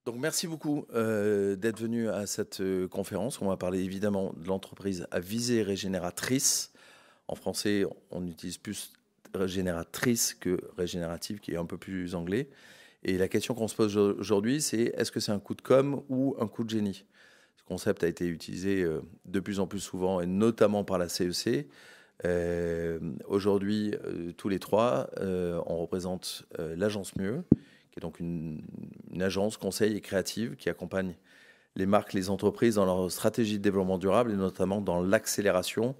Donc merci beaucoup d'être venu à cette conférence. On va parler évidemment de l'entreprise à visée régénératrice. En français, on utilise plus régénératrice que régénérative, qui est un peu plus anglais. Et la question qu'on se pose aujourd'hui, c'est est-ce que c'est un coup de com' ou un coup de génie? Ce concept a été utilisé de plus en plus souvent, et notamment par la CEC. Aujourd'hui, tous les trois, on représente l'agence Mieux, qui est donc une agence conseil et créative qui accompagne les marques, les entreprises dans leur stratégie de développement durable et notamment dans l'accélération.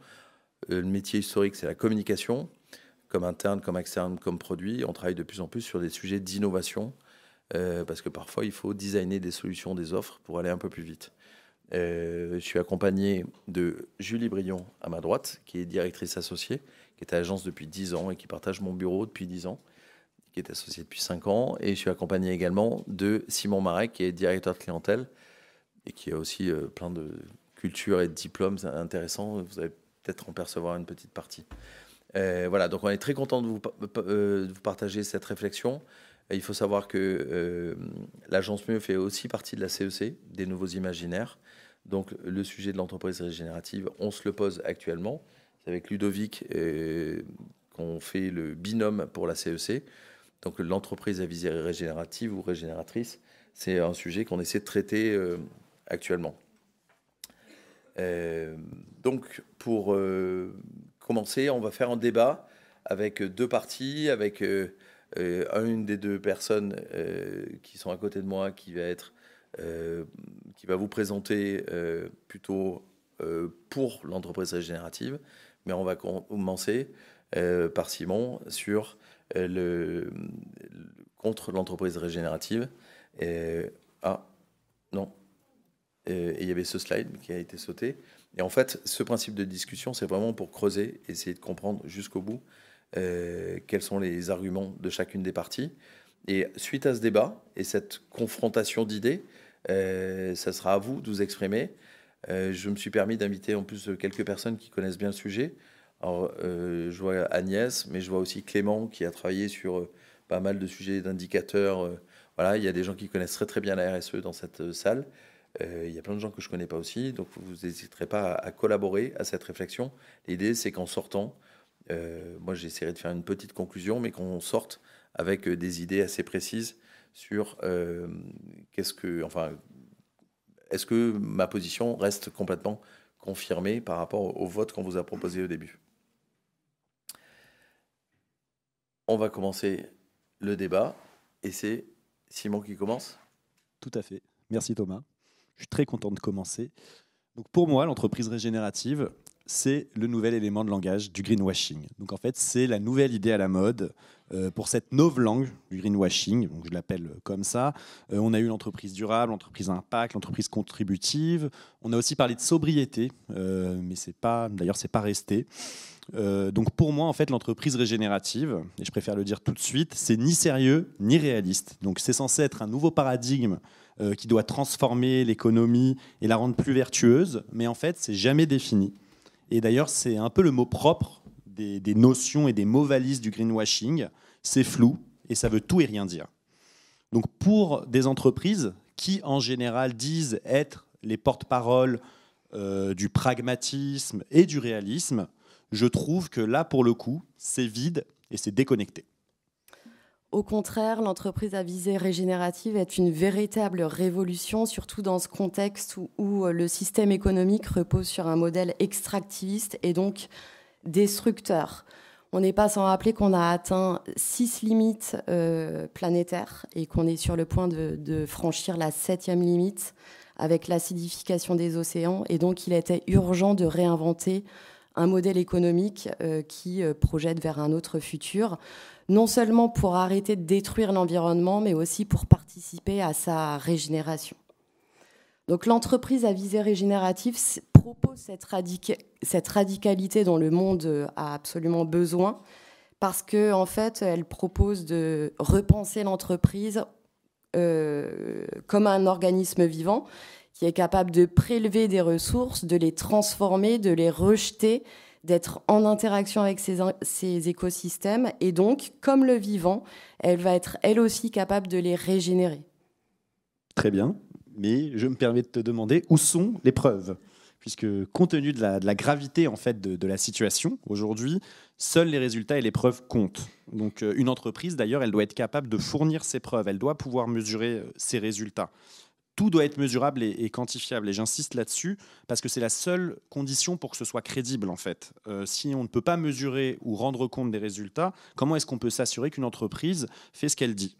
Le métier historique, c'est la communication, comme interne, comme externe, comme produit. On travaille de plus en plus sur des sujets d'innovation parce que parfois, il faut designer des solutions, des offres pour aller un peu plus vite. Je suis accompagné de Julie Brion à ma droite, qui est directrice associée, qui est à l'agence depuis 10 ans et qui partage mon bureau depuis 10 ans, qui est associé depuis 5 ans. Et je suis accompagné également de Simon Marek, qui est directeur de clientèle et qui a aussi plein de cultures et de diplômes intéressants. Vous allez peut-être en percevoir une petite partie. Voilà, donc on est très content de vous partager cette réflexion. Il faut savoir que l'agence Mieux fait aussi partie de la CEC, des nouveaux imaginaires. Donc le sujet de l'entreprise régénérative, on se le pose actuellement. C'est avec Ludovic qu'on fait le binôme pour la CEC. Donc l'entreprise à visée régénérative ou régénératrice, c'est un sujet qu'on essaie de traiter actuellement. Donc pour commencer, on va faire un débat avec deux parties, avec une des deux personnes qui sont à côté de moi qui va vous présenter plutôt pour l'entreprise régénérative. Mais on va commencer par Simon sur contre l'entreprise régénérative. Non. Et il y avait ce slide qui a été sauté. Et en fait, ce principe de discussion, c'est vraiment pour creuser, essayer de comprendre jusqu'au bout quels sont les arguments de chacune des parties. Et suite à ce débat et cette confrontation d'idées, ça sera à vous de vous exprimer. Je me suis permis d'inviter en plus quelques personnes qui connaissent bien le sujet. Alors, je vois Agnès, mais je vois aussi Clément qui a travaillé sur pas mal de sujets d'indicateurs. Voilà, il y a des gens qui connaissent très très bien la RSE dans cette salle. Il y a plein de gens que je ne connais pas aussi, donc vous n'hésiterez pas à collaborer à cette réflexion. L'idée, c'est qu'en sortant, moi j'essaierai de faire une petite conclusion, mais qu'on sorte avec des idées assez précises sur est-ce que ma position reste complètement confirmée par rapport au vote qu'on vous a proposé au début. On va commencer le débat, et c'est Simon qui commence. Tout à fait. Merci Thomas. Je suis très content de commencer. Donc pour moi, l'entreprise régénérative, c'est le nouvel élément de langage du greenwashing. Donc en fait, c'est la nouvelle idée à la mode pour cette novlangue du greenwashing. Donc je l'appelle comme ça. On a eu l'entreprise durable, l'entreprise impact, l'entreprise contributive. On a aussi parlé de sobriété, mais c'est pas resté. Donc pour moi, en fait, l'entreprise régénérative, et je préfère le dire tout de suite, c'est ni sérieux ni réaliste. Donc c'est censé être un nouveau paradigme qui doit transformer l'économie et la rendre plus vertueuse, mais en fait, c'est jamais défini. Et d'ailleurs, c'est un peu le mot propre des notions et des mots valises du greenwashing. C'est flou et ça veut tout et rien dire. Donc pour des entreprises qui, en général, disent être les porte-paroles du pragmatisme et du réalisme, je trouve que là, pour le coup, c'est vide et c'est déconnecté. Au contraire, l'entreprise à visée régénérative est une véritable révolution, surtout dans ce contexte où le système économique repose sur un modèle extractiviste et donc destructeur. On n'est pas sans rappeler qu'on a atteint 6 limites planétaires et qu'on est sur le point de franchir la 7e limite avec l'acidification des océans. Et donc, il était urgent de réinventer un modèle économique qui projette vers un autre futur, non seulement pour arrêter de détruire l'environnement, mais aussi pour participer à sa régénération. Donc l'entreprise à visée régénérative propose cette radicalité dont le monde a absolument besoin, parce qu'en fait, elle propose de repenser l'entreprise comme un organisme vivant qui est capable de prélever des ressources, de les transformer, de les rejeter, d'être en interaction avec ces écosystèmes. Et donc, comme le vivant, elle va être elle aussi capable de les régénérer. très bien, mais je me permets de te demander où sont les preuves ? Puisque compte tenu de la gravité en fait, de la situation, aujourd'hui, seuls les résultats et les preuves comptent. Donc une entreprise, d'ailleurs, elle doit être capable de fournir ses preuves, elle doit pouvoir mesurer ses résultats. Tout doit être mesurable et quantifiable. Et j'insiste là-dessus parce que c'est la seule condition pour que ce soit crédible, en fait. Si on ne peut pas mesurer ou rendre compte des résultats, comment est-ce qu'on peut s'assurer qu'une entreprise fait ce qu'elle dit ?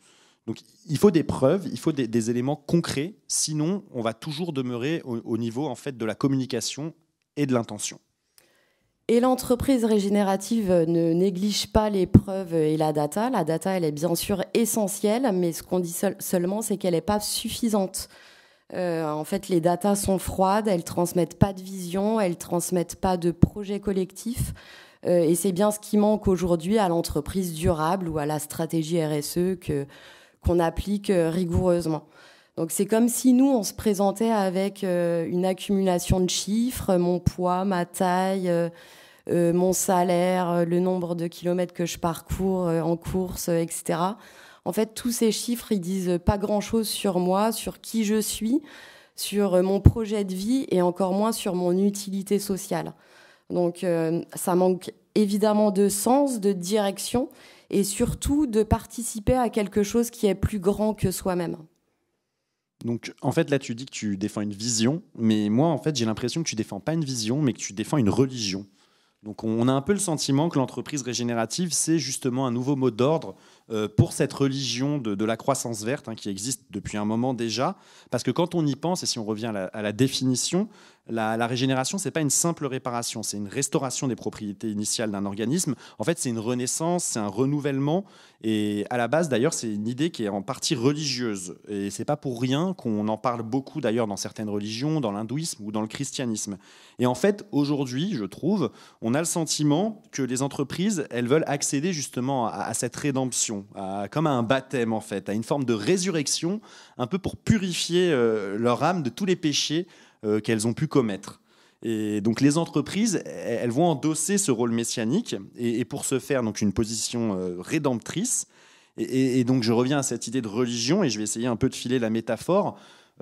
Donc, il faut des preuves, il faut des éléments concrets. Sinon, on va toujours demeurer au niveau, en fait, de la communication et de l'intention. Et l'entreprise régénérative ne néglige pas les preuves et la data. La data, elle est bien sûr essentielle, mais ce qu'on dit seulement, c'est qu'elle n'est pas suffisante. En fait, les datas sont froides, elles ne transmettent pas de vision, elles ne transmettent pas de projet collectif. Et c'est bien ce qui manque aujourd'hui à l'entreprise durable ou à la stratégie RSE qu'on applique rigoureusement. Donc c'est comme si nous, on se présentait avec une accumulation de chiffres, mon poids, ma taille, mon salaire, le nombre de kilomètres que je parcours en course, etc. En fait, tous ces chiffres, ils disent pas grand-chose sur moi, sur qui je suis, sur mon projet de vie et encore moins sur mon utilité sociale. Donc ça manque évidemment de sens, de direction et surtout de participer à quelque chose qui est plus grand que soi-même. Donc, en fait, là, tu dis que tu défends une vision, mais moi, en fait, j'ai l'impression que tu défends pas une vision, mais que tu défends une religion. Donc, on a un peu le sentiment que l'entreprise régénérative, c'est justement un nouveau mot d'ordre pour cette religion de la croissance verte qui existe depuis un moment déjà. Parce que quand on y pense, et si on revient à la définition, la régénération, ce n'est pas une simple réparation, c'est une restauration des propriétés initiales d'un organisme. En fait, c'est une renaissance, c'est un renouvellement. Et à la base, d'ailleurs, c'est une idée qui est en partie religieuse. Et ce n'est pas pour rien qu'on en parle beaucoup, d'ailleurs, dans certaines religions, dans l'hindouisme ou dans le christianisme. Et en fait, aujourd'hui, je trouve, on a le sentiment que les entreprises, elles veulent accéder justement à cette rédemption, comme à un baptême, en fait, à une forme de résurrection, un peu pour purifier leur âme de tous les péchés qu'elles ont pu commettre. Et donc les entreprises, elles vont endosser ce rôle messianique et pour ce faire donc une position rédemptrice. Et donc je reviens à cette idée de religion et je vais essayer un peu de filer la métaphore.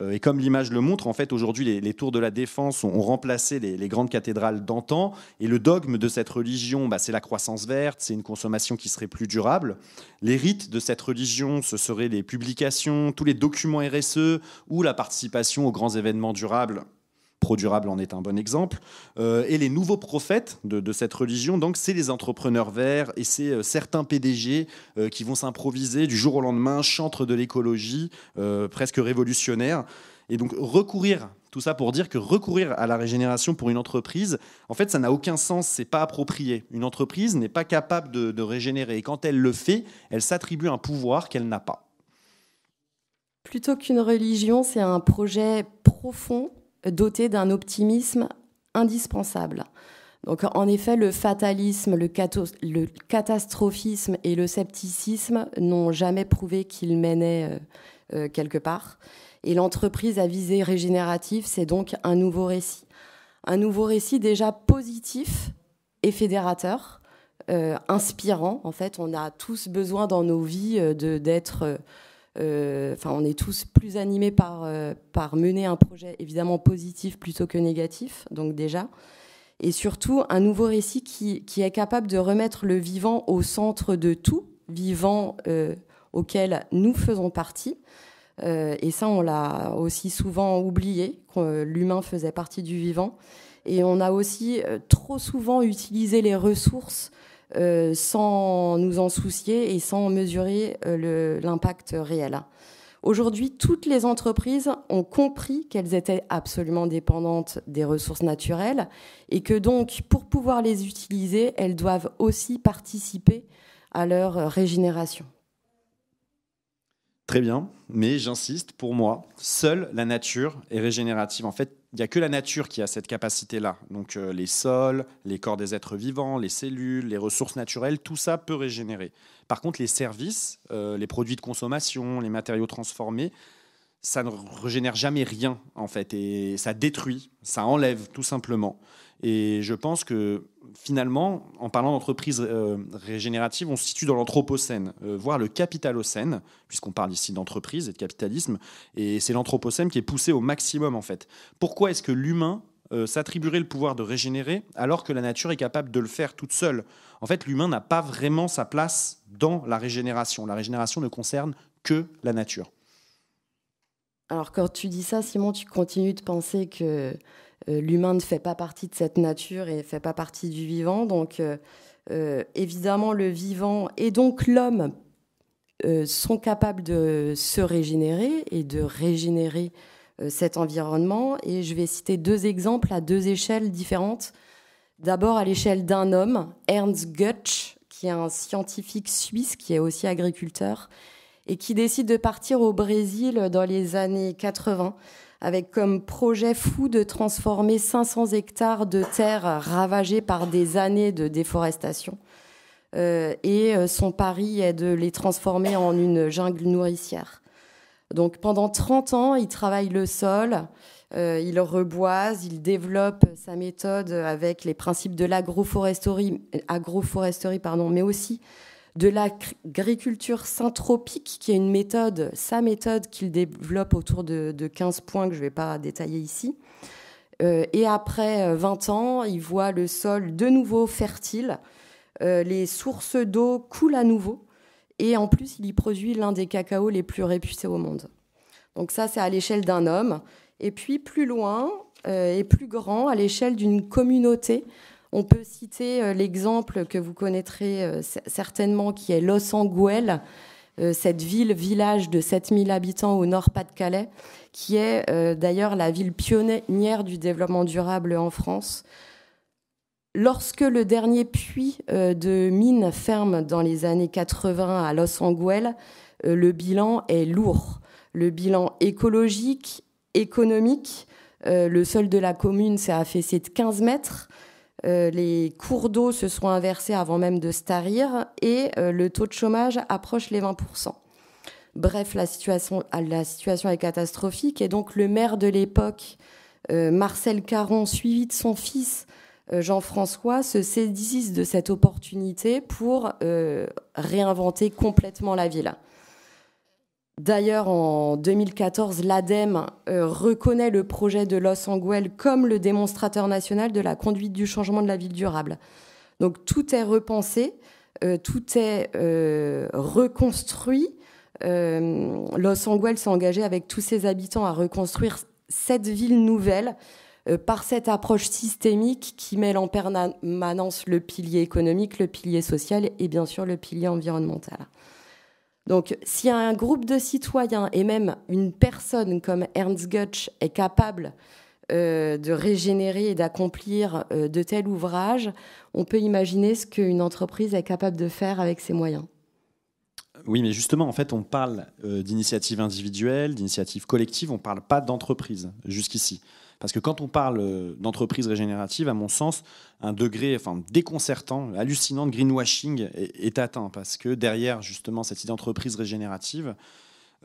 Et comme l'image le montre, en fait, aujourd'hui, les tours de la Défense ont remplacé les grandes cathédrales d'antan. Et le dogme de cette religion, c'est la croissance verte, c'est une consommation qui serait plus durable. Les rites de cette religion, ce seraient les publications, tous les documents RSE ou la participation aux grands événements durables. Pro-durable en est un bon exemple. Et les nouveaux prophètes de cette religion, donc, c'est les entrepreneurs verts et c'est certains PDG qui vont s'improviser du jour au lendemain, chantres de l'écologie, presque révolutionnaires. Et donc, tout ça pour dire que recourir à la régénération pour une entreprise, en fait, ça n'a aucun sens, c'est pas approprié. Une entreprise n'est pas capable de régénérer. Et quand elle le fait, elle s'attribue un pouvoir qu'elle n'a pas. Plutôt qu'une religion, c'est un projet profond doté d'un optimisme indispensable. Donc, en effet, le fatalisme, le catastrophisme et le scepticisme n'ont jamais prouvé qu'ils menaient quelque part. Et l'entreprise à visée régénérative, c'est donc un nouveau récit. Un nouveau récit déjà positif et fédérateur, inspirant. En fait, on a tous besoin dans nos vies d'être... on est tous plus animés par mener un projet évidemment positif plutôt que négatif, donc déjà. Et surtout, un nouveau récit qui est capable de remettre le vivant au centre de tout, vivant auquel nous faisons partie. Et ça, on l'a aussi souvent oublié, que l'humain faisait partie du vivant. Et on a aussi trop souvent utilisé les ressources sans nous en soucier et sans mesurer l'impact réel. Aujourd'hui, toutes les entreprises ont compris qu'elles étaient absolument dépendantes des ressources naturelles et que donc, pour pouvoir les utiliser, elles doivent aussi participer à leur régénération. Très bien, mais j'insiste, pour moi, seule la nature est régénérative. En fait, il n'y a que la nature qui a cette capacité-là. Donc les sols, les corps des êtres vivants, les cellules, les ressources naturelles, tout ça peut régénérer. Par contre, les services, les produits de consommation, les matériaux transformés, ça ne régénère jamais rien, en fait, et ça détruit, ça enlève, tout simplement. Et je pense que, finalement, en parlant d'entreprise régénérative, on se situe dans l'anthropocène, voire le capitalocène, puisqu'on parle ici d'entreprise et de capitalisme, et c'est l'anthropocène qui est poussé au maximum, en fait. Pourquoi est-ce que l'humain s'attribuerait le pouvoir de régénérer alors que la nature est capable de le faire toute seule? En fait, l'humain n'a pas vraiment sa place dans la régénération. La régénération ne concerne que la nature. Alors quand tu dis ça, Simon, tu continues de penser que l'humain ne fait pas partie de cette nature et ne fait pas partie du vivant. Donc évidemment, le vivant et donc l'homme sont capables de se régénérer et de régénérer cet environnement. Et je vais citer 2 exemples à 2 échelles différentes. D'abord à l'échelle d'un homme, Ernst Götsch, qui est un scientifique suisse qui est aussi agriculteur et qui décide de partir au Brésil dans les années 80 avec comme projet fou de transformer 500 hectares de terres ravagées par des années de déforestation. Et son pari est de les transformer en une jungle nourricière. Donc pendant 30 ans, il travaille le sol, il reboise, il développe sa méthode avec les principes de l'agroforesterie, mais aussi de l'agriculture syntropique, qui est sa méthode qu'il développe autour de 15 points que je ne vais pas détailler ici. Et après 20 ans, il voit le sol de nouveau fertile, les sources d'eau coulent à nouveau, et en plus, il y produit l'un des cacaos les plus réputés au monde. Donc ça, c'est à l'échelle d'un homme. Et puis plus loin et plus grand, à l'échelle d'une communauté, on peut citer l'exemple que vous connaîtrez certainement, qui est Los Anguel, cette village de 7000 habitants au Nord-Pas-de-Calais, qui est d'ailleurs la ville pionnière du développement durable en France. Lorsque le dernier puits de mine ferme dans les années 80 à Los Anguel, le bilan est lourd. Le bilan écologique, économique, le sol de la commune s'est affaissé de 15 mètres. Les cours d'eau se sont inversés avant même de se tarir et le taux de chômage approche les 20%. Bref, la situation est catastrophique et donc le maire de l'époque, Marcel Caron, suivi de son fils Jean-François, se saisissent de cette opportunité pour réinventer complètement la ville. D'ailleurs, en 2014, l'ADEME reconnaît le projet de Los Anguel comme le démonstrateur national de la conduite du changement de la ville durable. Donc tout est repensé, tout est reconstruit. Los Anguel s'est engagé avec tous ses habitants à reconstruire cette ville nouvelle par cette approche systémique qui mêle en permanence le pilier économique, le pilier social et bien sûr le pilier environnemental. Donc, si un groupe de citoyens et même une personne comme Ernst Götsch est capable de régénérer et d'accomplir de tels ouvrages, on peut imaginer ce qu'une entreprise est capable de faire avec ses moyens. Oui, mais justement, en fait, on parle d'initiatives individuelles, d'initiatives collectives, on ne parle pas d'entreprise jusqu'ici. Parce que quand on parle d'entreprise régénérative, à mon sens, un degré déconcertant, hallucinant de greenwashing est atteint. Parce que derrière, justement, cette idée d'entreprise régénérative,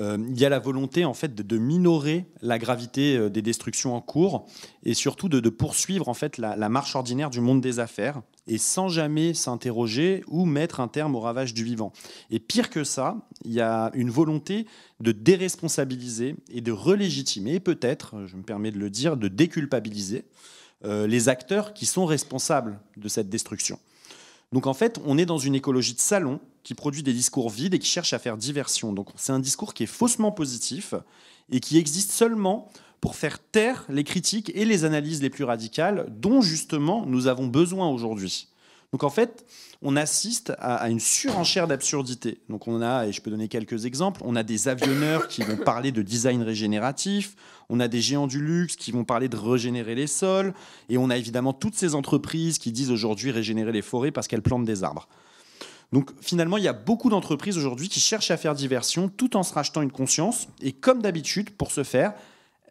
il y a la volonté en fait, de minorer la gravité des destructions en cours et surtout de poursuivre en fait, la marche ordinaire du monde des affaires et sans jamais s'interroger ou mettre un terme au ravage du vivant. Et pire que ça, il y a une volonté de déresponsabiliser et de relégitimer, et peut-être, je me permets de le dire, de déculpabiliser les acteurs qui sont responsables de cette destruction. Donc en fait, on est dans une écologie de salon qui produit des discours vides et qui cherche à faire diversion. Donc c'est un discours qui est faussement positif et qui existe seulement pour faire taire les critiques et les analyses les plus radicales dont justement nous avons besoin aujourd'hui. Donc en fait, on assiste à une surenchère d'absurdité. Donc on a, et je peux donner quelques exemples, on a des avionneurs qui vont parler de design régénératif, on a des géants du luxe qui vont parler de régénérer les sols, et on a évidemment toutes ces entreprises qui disent aujourd'hui régénérer les forêts parce qu'elles plantent des arbres. Donc finalement, il y a beaucoup d'entreprises aujourd'hui qui cherchent à faire diversion tout en se rachetant une conscience, et comme d'habitude, pour ce faire,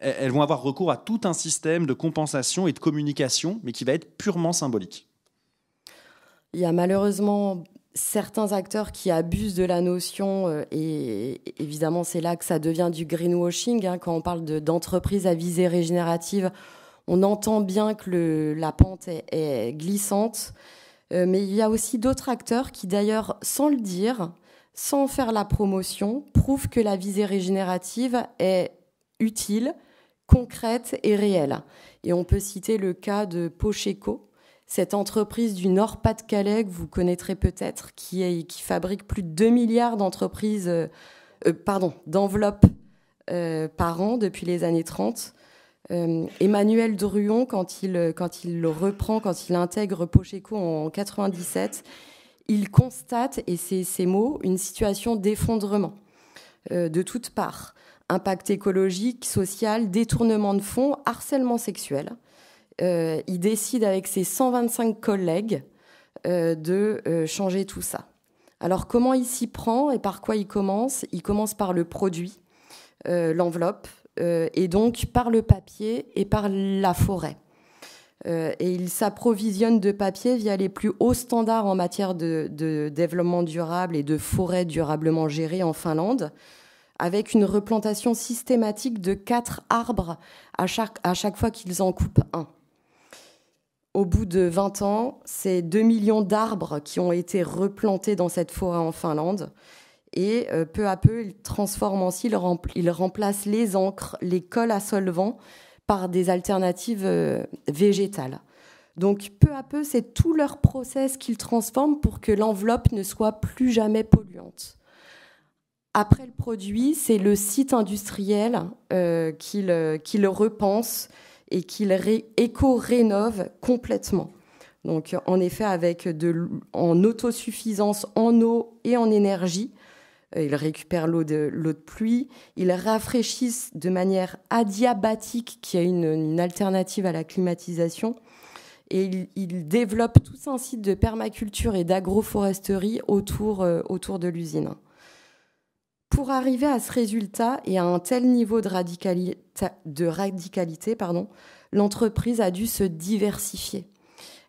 elles vont avoir recours à tout un système de compensation et de communication, mais qui va être purement symbolique. Il y a malheureusement certains acteurs qui abusent de la notion, et évidemment c'est là que ça devient du greenwashing, hein, quand on parle d'entreprises à visée régénérative, on entend bien que la pente est glissante, mais il y a aussi d'autres acteurs qui d'ailleurs, sans le dire, sans faire la promotion, prouvent que la visée régénérative est utile, concrète et réelle. Et on peut citer le cas de Pocheco, cette entreprise du Nord-Pas-de-Calais que vous connaîtrez peut-être, qui fabrique plus de 2 milliards d'enveloppes par an depuis les années 30. Emmanuel Druon, quand il intègre Pocheco en 1997, il constate, et c'est ces mots, une situation d'effondrement de toutes parts. Impact écologique, social, détournement de fonds, harcèlement sexuel. Il décide avec ses 125 collègues de changer tout ça. Alors comment il s'y prend et par quoi il commence ? Il commence par le produit, l'enveloppe, et donc par le papier et par la forêt. Et il s'approvisionne de papier via les plus hauts standards en matière de développement durable et de forêts durablement gérées en Finlande, avec une replantation systématique de 4 arbres à chaque fois qu'ils en coupent un. Au bout de 20 ans, c'est 2 millions d'arbres qui ont été replantés dans cette forêt en Finlande. Et peu à peu, il transforme ainsi, il remplace les encres, les cols à solvant par des alternatives végétales. Donc peu à peu, c'est tout leur process qu'ils transforment pour que l'enveloppe ne soit plus jamais polluante. Après le produit, c'est le site industriel qui le repense et qui éco-rénove complètement. Donc en effet, en autosuffisance en eau et en énergie, ils récupèrent l'eau de pluie, ils rafraîchissent de manière adiabatique, qui est une alternative à la climatisation, et ils développent tout un site de permaculture et d'agroforesterie autour de l'usine. Pour arriver à ce résultat et à un tel niveau de radicalité, l'entreprise a dû se diversifier.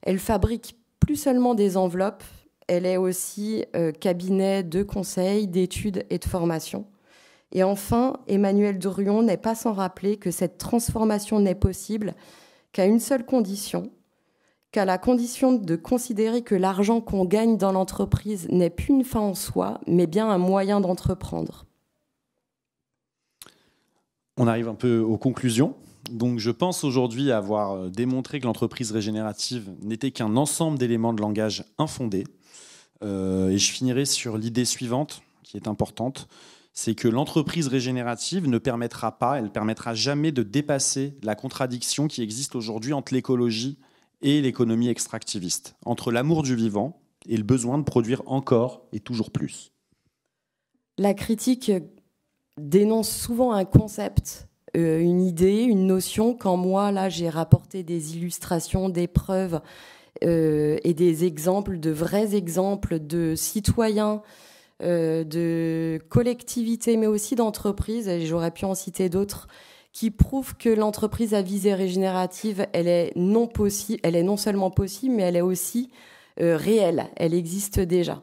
Elle fabrique plus seulement des enveloppes, elle est aussi cabinet de conseil, d'études et de formation. Et enfin, Emmanuel Druon n'est pas sans rappeler que cette transformation n'est possible qu'à une seule condition, qu'à la condition de considérer que l'argent qu'on gagne dans l'entreprise n'est plus une fin en soi, mais bien un moyen d'entreprendre. On arrive un peu aux conclusions. Donc je pense aujourd'hui avoir démontré que l'entreprise régénérative n'était qu'un ensemble d'éléments de langage infondés. Et je finirai sur l'idée suivante, qui est importante, c'est que l'entreprise régénérative ne permettra jamais de dépasser la contradiction qui existe aujourd'hui entre l'écologie et l'économie extractiviste, entre l'amour du vivant et le besoin de produire encore et toujours plus. La critique dénonce souvent un concept, une idée, une notion, quand moi, là, j'ai rapporté des illustrations, des preuves et des exemples, de vrais exemples de citoyens, de collectivités, mais aussi d'entreprises, et j'aurais pu en citer d'autres, qui prouvent que l'entreprise à visée régénérative, elle est non seulement possible, mais elle est aussi réelle, elle existe déjà.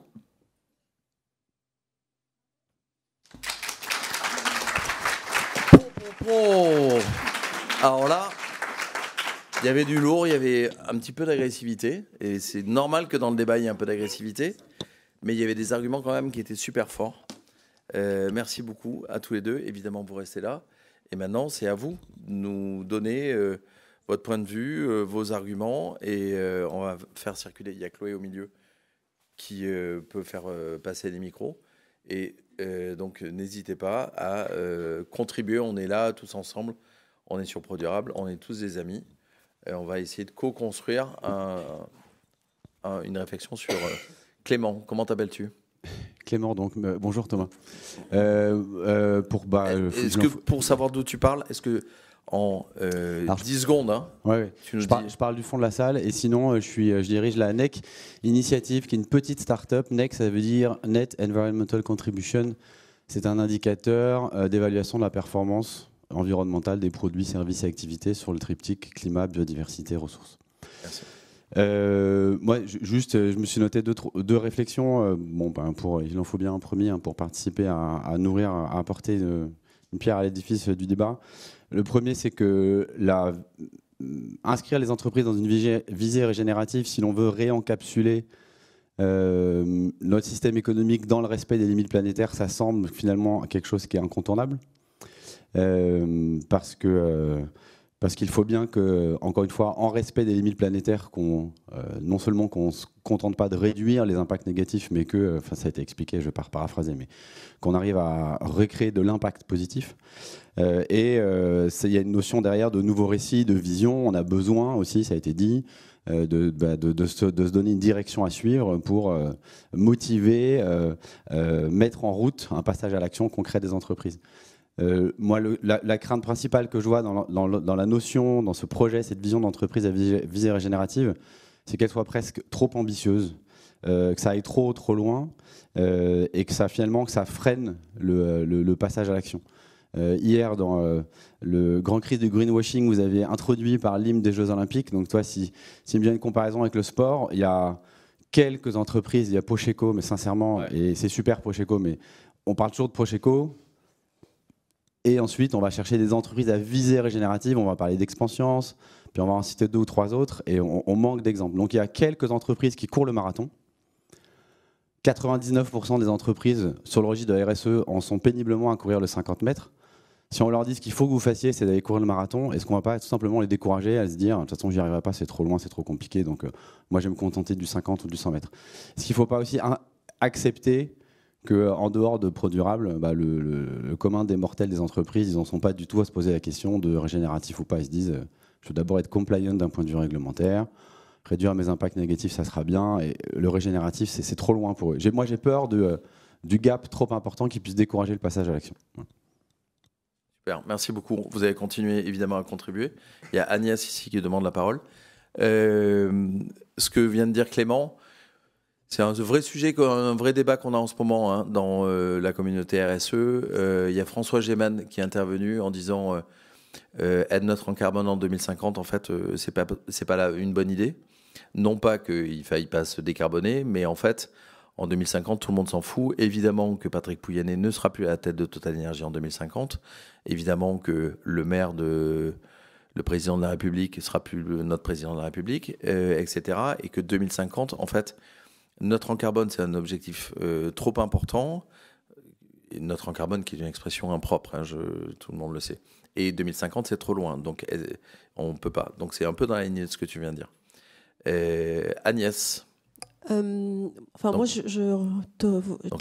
Alors là, il y avait du lourd, il y avait un petit peu d'agressivité, et c'est normal que dans le débat, il y ait un peu d'agressivité, mais il y avait des arguments quand même qui étaient super forts. Merci beaucoup à tous les deux, évidemment vous restez là. Et maintenant, c'est à vous de nous donner votre point de vue, vos arguments, et on va faire circuler. Il y a Chloé au milieu qui peut faire passer les micros. Et donc, n'hésitez pas à contribuer. On est là tous ensemble. On est sur ProDurable. On est tous des amis. Et on va essayer de co-construire une réflexion sur Clément. Comment t'appelles-tu ? Clément, donc bonjour Thomas. Pour savoir d'où tu parles, est-ce que en 10 secondes, hein, ouais. Je parle du fond de la salle, et sinon je dirige la NEC Initiative, qui est une petite start-up. NEC, ça veut dire Net Environmental Contribution. C'est un indicateur d'évaluation de la performance environnementale des produits, services et activités sur le triptyque climat, biodiversité, ressources. Merci. Moi, je me suis noté deux réflexions. Il en faut bien un premier pour participer à nourrir, à apporter une pierre à l'édifice du débat. Le premier, c'est que inscrire les entreprises dans une visée régénérative, si l'on veut réencapsuler notre système économique dans le respect des limites planétaires, ça semble finalement quelque chose qui est incontournable. Parce qu'il faut bien que, encore une fois, en respect des limites planétaires, non seulement qu'on ne se contente pas de réduire les impacts négatifs, mais que, ça a été expliqué, je vais pas paraphraser, mais qu'on arrive à recréer de l'impact positif. Il y a une notion derrière de nouveaux récits, de vision. On a besoin aussi, ça a été dit, de se donner une direction à suivre pour motiver, mettre en route un passage à l'action concret des entreprises. Moi, la crainte principale que je vois dans la notion, dans ce projet, cette vision d'entreprise à visée régénérative, c'est qu'elle soit presque trop ambitieuse, que ça aille trop loin, et que ça freine le passage à l'action. Hier, dans le grand cri du greenwashing, vous avez introduit par l'hymne des Jeux Olympiques. Donc, toi, si me vient une comparaison avec le sport, il y a quelques entreprises, il y a Procheco, mais sincèrement, et c'est super Procheco, mais on parle toujours de Procheco. Et ensuite, on va chercher des entreprises à visée régénérative. On va parler d'Expansiance, puis on va en citer 2 ou 3 autres, et on manque d'exemples. Donc, il y a quelques entreprises qui courent le marathon. 99% des entreprises sur le registre de la RSE en sont péniblement à courir le 50 mètres. Si on leur dit ce qu'il faut que vous fassiez, c'est d'aller courir le marathon, est-ce qu'on ne va pas tout simplement les décourager à se dire, de toute façon, j'y arriverai pas, c'est trop loin, c'est trop compliqué, donc moi, je vais me contenter du 50 ou du 100 mètres. Est-ce qu'il ne faut pas aussi accepter qu'en dehors de ProDurable, le commun des mortels des entreprises, ils n'en sont pas du tout à se poser la question de régénératif ou pas. Ils se disent, je veux d'abord être compliant d'un point de vue réglementaire, réduire mes impacts négatifs, ça sera bien, et le régénératif, c'est trop loin pour eux. Moi, j'ai peur du gap trop important qui puisse décourager le passage à l'action. Voilà. Super, merci beaucoup. Vous avez continué évidemment à contribuer. Il y a Agnès ici qui demande la parole. Ce que vient de dire Clément, c'est un vrai sujet, un vrai débat qu'on a en ce moment dans la communauté RSE. Il y a François Géman qui est intervenu en disant être neutre en carbone en 2050, en fait, c'est pas une bonne idée. Non pas qu'il faille pas se décarboner, mais en fait, en 2050, tout le monde s'en fout. Évidemment que Patrick Pouyanné ne sera plus à la tête de Total Energy en 2050. Évidemment que le président de la République ne sera plus notre président de la République, etc. Et que 2050, en fait, neutre en carbone, c'est un objectif trop important. Et neutre en carbone, qui est une expression impropre, tout le monde le sait. Et 2050, c'est trop loin, donc on ne peut pas. Donc c'est un peu dans la lignée de ce que tu viens de dire. Agnès. Moi, je te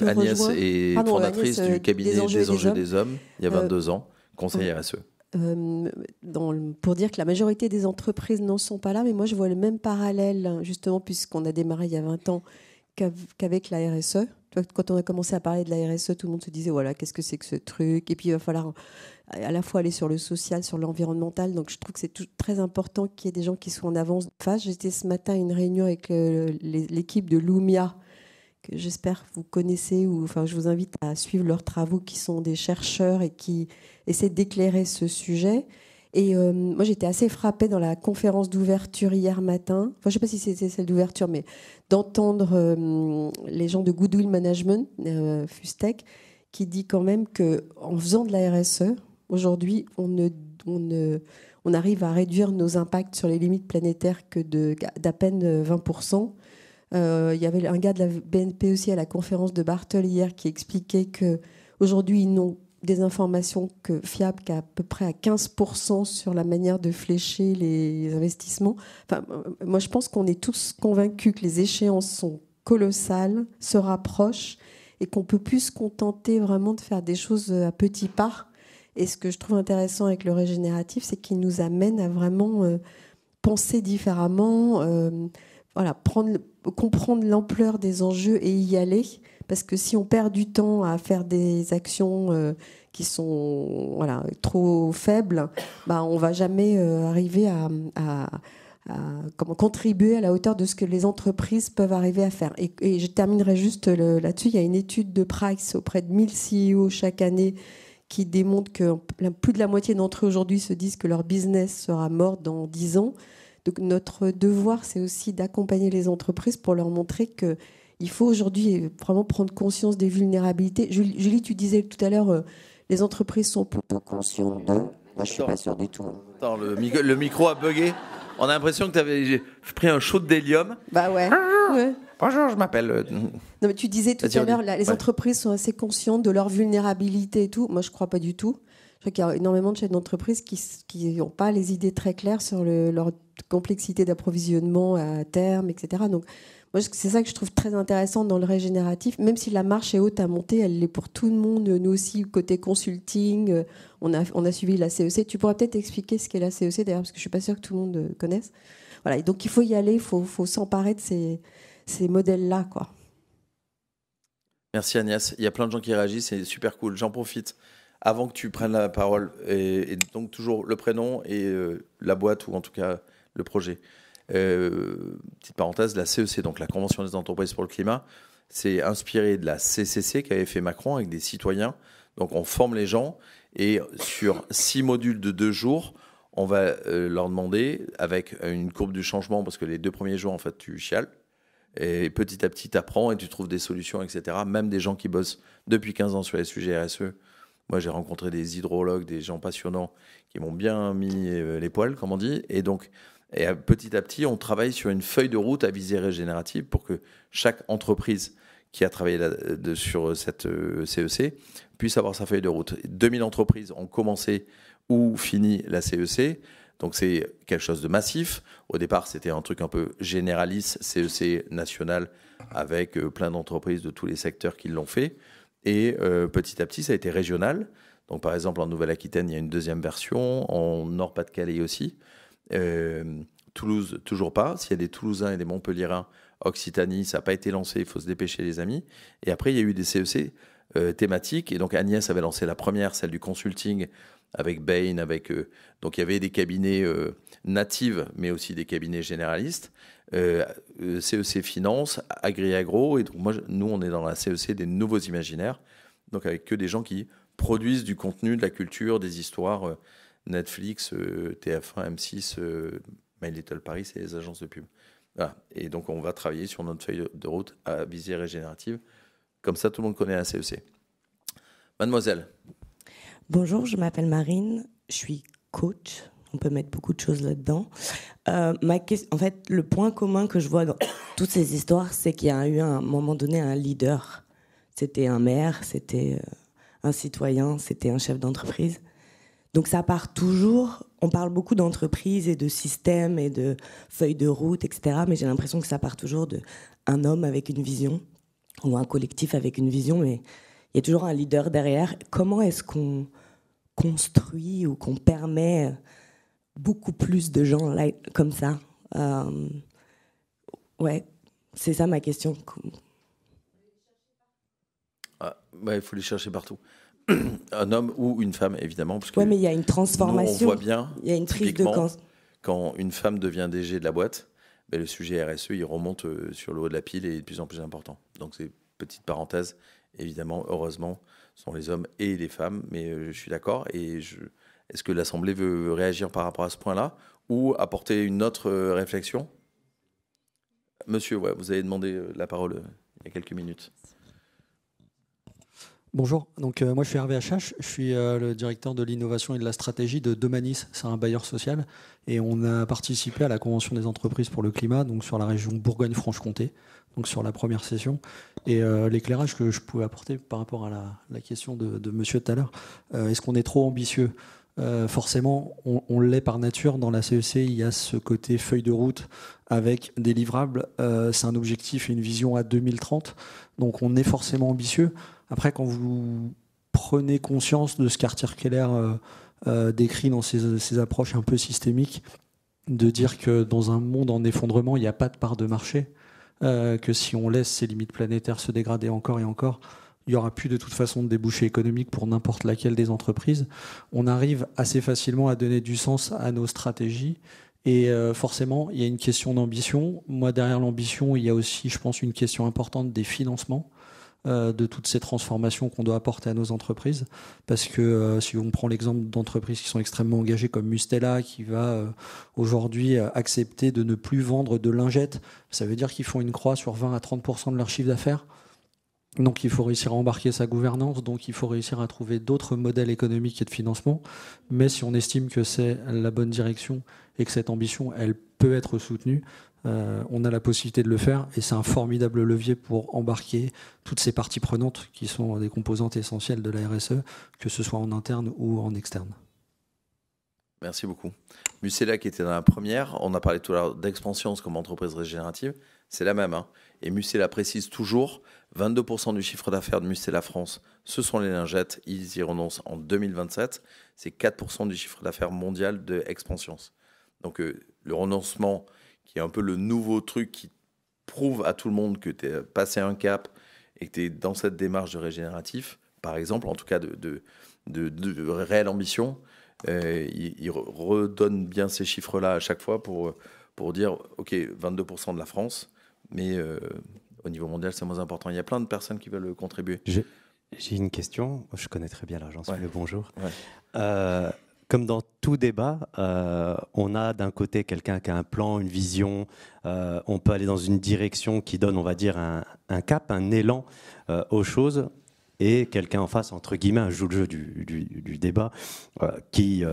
Agnès rejoins. est fondatrice du cabinet des enjeux des hommes, il y a 22 ans, conseil RSE. Pour dire que la majorité des entreprises n'en sont pas là, mais moi je vois le même parallèle, justement, puisqu'on a démarré il y a 20 ans, qu'avec la RSE. Quand on a commencé à parler de la RSE, tout le monde se disait, voilà, qu'est-ce que c'est que ce truc ? Et puis il va falloir à la fois aller sur le social, sur l'environnemental. Donc je trouve que c'est très important qu'il y ait des gens qui soient en avance de phase. J'étais ce matin à une réunion avec l'équipe de Lumia, que j'espère que vous connaissez, je vous invite à suivre leurs travaux, qui sont des chercheurs et qui essaient d'éclairer ce sujet. Et moi, j'étais assez frappée dans la conférence d'ouverture hier matin, je ne sais pas si c'était celle d'ouverture, mais d'entendre les gens de Goodwill Management, Fustech, qui dit quand même qu'en faisant de la RSE, aujourd'hui, on arrive à réduire nos impacts sur les limites planétaires que d'à peine 20%. Il y avait un gars de la BNP aussi à la conférence de Bartol hier qui expliquait qu'aujourd'hui, ils n'ont des informations fiables qu'à peu près à 15% sur la manière de flécher les investissements. Moi, je pense qu'on est tous convaincus que les échéances sont colossales, se rapprochent, et qu'on ne peut plus se contenter vraiment de faire des choses à petits pas. Et ce que je trouve intéressant avec le régénératif, c'est qu'il nous amène à vraiment penser différemment, comprendre l'ampleur des enjeux et y aller. Parce que si on perd du temps à faire des actions qui sont trop faibles, on ne va jamais arriver à contribuer à la hauteur de ce que les entreprises peuvent arriver à faire. Et je terminerai juste là-dessus. Il y a une étude de Price auprès de 1000 CEO chaque année qui démontre que plus de la moitié d'entre eux aujourd'hui se disent que leur business sera mort dans 10 ans. Donc notre devoir, c'est aussi d'accompagner les entreprises pour leur montrer qu'il faut aujourd'hui vraiment prendre conscience des vulnérabilités. Julie, tu disais tout à l'heure, les entreprises sont plutôt conscientes de... Moi, je ne suis pas sûre du tout. Attends, le micro a bugué. On a l'impression que tu avais pris un shot d'hélium. Bah ouais. Bonjour, je m'appelle... Non, mais tu disais tout à l'heure, les entreprises sont assez conscientes de leur vulnérabilité et tout. Moi, je ne crois pas du tout. Je crois qu'il y a énormément de chefs d'entreprise qui n'ont pas les idées très claires sur leur complexité d'approvisionnement à terme, etc. Donc, moi, c'est ça que je trouve très intéressant dans le régénératif. Même si la marche est haute à monter, elle l'est pour tout le monde. Nous aussi, côté consulting, on a suivi la CEC. Tu pourrais peut-être expliquer ce qu'est la CEC, d'ailleurs, parce que je ne suis pas sûre que tout le monde connaisse. Voilà. Et donc, il faut y aller, il faut s'emparer de ces modèles-là, quoi. Merci Agnès. Il y a plein de gens qui réagissent, c'est super cool. J'en profite avant que tu prennes la parole. Et donc toujours le prénom et la boîte ou en tout cas le projet. Petite parenthèse, la CEC, donc la Convention des entreprises pour le climat, c'est inspiré de la CCC qu'avait fait Macron avec des citoyens. Donc on forme les gens et sur 6 modules de 2 jours, on va leur demander avec une courbe du changement parce que les 2 premiers jours en fait tu chiales. Et petit à petit, tu apprends et tu trouves des solutions, etc. Même des gens qui bossent depuis 15 ans sur les sujets RSE. Moi, j'ai rencontré des hydrologues, des gens passionnants qui m'ont bien mis les poils, comme on dit. Et donc, petit à petit, on travaille sur une feuille de route à visée régénérative pour que chaque entreprise qui a travaillé sur cette CEC puisse avoir sa feuille de route. 2000 entreprises ont commencé ou fini la CEC. Donc c'est quelque chose de massif. Au départ, c'était un truc un peu généraliste, CEC national, avec plein d'entreprises de tous les secteurs qui l'ont fait. Et petit à petit, ça a été régional. Donc par exemple, en Nouvelle-Aquitaine, il y a une deuxième version. En Nord-Pas-de-Calais aussi. Toulouse, toujours pas. S'il y a des Toulousains et des Montpelliérains, Occitanie, ça n'a pas été lancé. Il faut se dépêcher, les amis. Et après, il y a eu des CEC thématiques. Et donc Agnès avait lancé la première, celle du consulting, avec Bain, donc il y avait des cabinets natifs, mais aussi des cabinets généralistes, CEC Finance, Agri-Agro, et donc nous on est dans la CEC des nouveaux imaginaires, donc avec que des gens qui produisent du contenu, de la culture, des histoires, Netflix, TF1, M6, My Little Paris, c'est les agences de pub. Voilà. Et donc on va travailler sur notre feuille de route à visée régénérative, comme ça tout le monde connaît la CEC. Mademoiselle. Bonjour, je m'appelle Marine, je suis coach, on peut mettre beaucoup de choses là-dedans. En fait, le point commun que je vois dans toutes ces histoires, c'est qu'il y a eu à un moment donné un leader. C'était un maire, c'était un citoyen, c'était un chef d'entreprise. Donc ça part toujours, on parle beaucoup d'entreprise et de système et de feuilles de route, etc. Mais j'ai l'impression que ça part toujours d'un homme avec une vision ou un collectif avec une vision, mais il y a toujours un leader derrière. Comment est-ce qu'on construit ou qu'on permet beaucoup plus de gens là, comme ça Ouais, c'est ça ma question. Il faut les chercher partout. Un homme ou une femme, évidemment. Parce que mais il y a une transformation. Nous, on voit bien, il y a une prise de quand une femme devient DG de la boîte, le sujet RSE, il remonte sur le haut de la pile et est de plus en plus important. Donc, c'est petite parenthèse. Évidemment, heureusement, ce sont les hommes et les femmes, mais je suis d'accord. Et est-ce que l'Assemblée veut réagir par rapport à ce point-là ou apporter une autre réflexion ? Monsieur, vous avez demandé la parole il y a quelques minutes. Bonjour, donc moi je suis Hervé Achache, je suis le directeur de l'innovation et de la stratégie de Domanis, c'est un bailleur social, et on a participé à la Convention des entreprises pour le climat, donc sur la région Bourgogne-Franche-Comté, donc sur la première session. Et l'éclairage que je pouvais apporter par rapport à la question de monsieur tout à l'heure, est-ce qu'on est trop ambitieux ? Forcément, on l'est par nature. Dans la CEC, il y a ce côté feuille de route avec des livrables. C'est un objectif et une vision à 2030. Donc on est forcément ambitieux. Après, quand vous prenez conscience de ce qu'Arthur Keller décrit dans ses approches un peu systémiques, de dire que dans un monde en effondrement, il n'y a pas de part de marché, que si on laisse ces limites planétaires se dégrader encore et encore, il n'y aura plus de toute façon de débouchés économiques pour n'importe laquelle des entreprises. On arrive assez facilement à donner du sens à nos stratégies. Et forcément, il y a une question d'ambition. Moi, derrière l'ambition, il y a aussi, je pense, une question importante des financements. de toutes ces transformations qu'on doit apporter à nos entreprises. Parce que si on prend l'exemple d'entreprises qui sont extrêmement engagées comme Mustela, qui va aujourd'hui accepter de ne plus vendre de lingettes, ça veut dire qu'ils font une croix sur 20 à 30% de leur chiffre d'affaires. Donc il faut réussir à embarquer sa gouvernance, donc il faut réussir à trouver d'autres modèles économiques et de financement. Mais si on estime que c'est la bonne direction et que cette ambition, elle peut être soutenue, on a la possibilité de le faire et c'est un formidable levier pour embarquer toutes ces parties prenantes qui sont des composantes essentielles de la RSE, que ce soit en interne ou en externe. Merci beaucoup. Mustela qui était dans la première, on a parlé tout à l'heure d'Expansions comme entreprise régénérative, c'est la même. Et Mustela précise toujours, 22% du chiffre d'affaires de Mustela France, ce sont les lingettes, ils y renoncent en 2027, c'est 4% du chiffre d'affaires mondial de Expansions. Donc le renoncement qui est un peu le nouveau truc qui prouve à tout le monde que tu es passé un cap et que tu es dans cette démarche de régénératif, par exemple, en tout cas de réelle ambition, il redonne bien ces chiffres-là à chaque fois pour dire, OK, 22% de la France, mais au niveau mondial, c'est moins important. Il y a plein de personnes qui veulent contribuer. J'ai une question. Je connais très bien l'agence. Ouais. Bonjour. Ouais. Comme dans tout débat, on a d'un côté quelqu'un qui a un plan, une vision. On peut aller dans une direction qui donne, on va dire, un cap, un élan aux choses. Et quelqu'un en face, entre guillemets, joue le jeu du débat, qui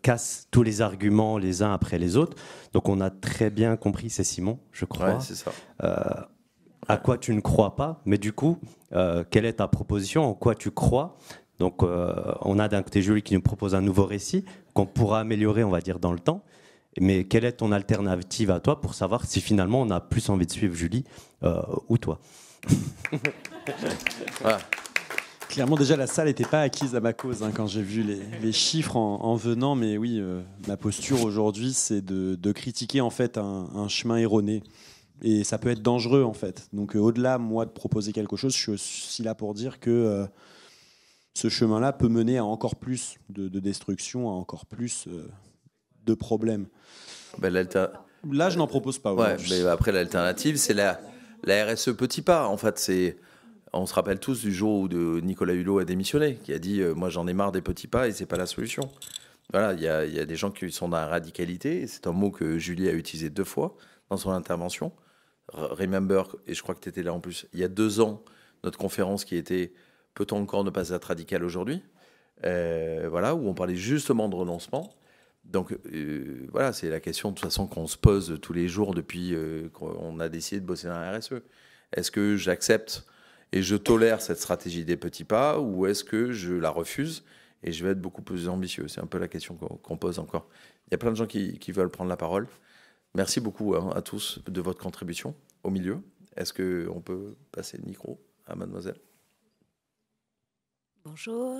casse tous les arguments les uns après les autres. Donc on a très bien compris, c'est Simon, je crois. Ouais, c'est ça. À quoi tu ne crois pas, mais du coup, quelle est ta proposition, en quoi tu crois? Donc on a d'un côté Julie qui nous propose un nouveau récit qu'on pourra améliorer, on va dire, dans le temps. Mais quelle est ton alternative à toi pour savoir si finalement on a plus envie de suivre Julie ou toi? Voilà. Clairement, déjà, la salle n'était pas acquise à ma cause quand j'ai vu les chiffres en venant. Mais oui, ma posture aujourd'hui, c'est de critiquer en fait un chemin erroné. Et ça peut être dangereux en fait. Donc au-delà, moi, de proposer quelque chose, je suis aussi là pour dire que ce chemin-là peut mener à encore plus de destruction, à encore plus de problèmes. Ben, Là, je n'en propose pas. Ouais, mais après, l'alternative, c'est la RSE petit pas. En fait, on se rappelle tous du jour où Nicolas Hulot a démissionné, qui a dit moi, j'en ai marre des petits pas et c'est pas la solution. Voilà, il y a des gens qui sont dans la radicalité. C'est un mot que Julie a utilisé 2 fois dans son intervention. Remember, et je crois que tu étais là en plus, il y a 2 ans, notre conférence qui était peut-on encore ne pas être radical aujourd'hui, voilà, où on parlait justement de renoncement. Donc voilà, c'est la question de toute façon qu'on se pose tous les jours depuis qu'on a décidé de bosser dans la RSE. Est-ce que j'accepte et je tolère cette stratégie des petits pas, ou est-ce que je la refuse et je vais être beaucoup plus ambitieux? C'est un peu la question qu'on pose encore. Il y a plein de gens qui veulent prendre la parole. Merci beaucoup à tous de votre contribution au milieu. Est-ce qu'on peut passer le micro à mademoiselle? Bonjour.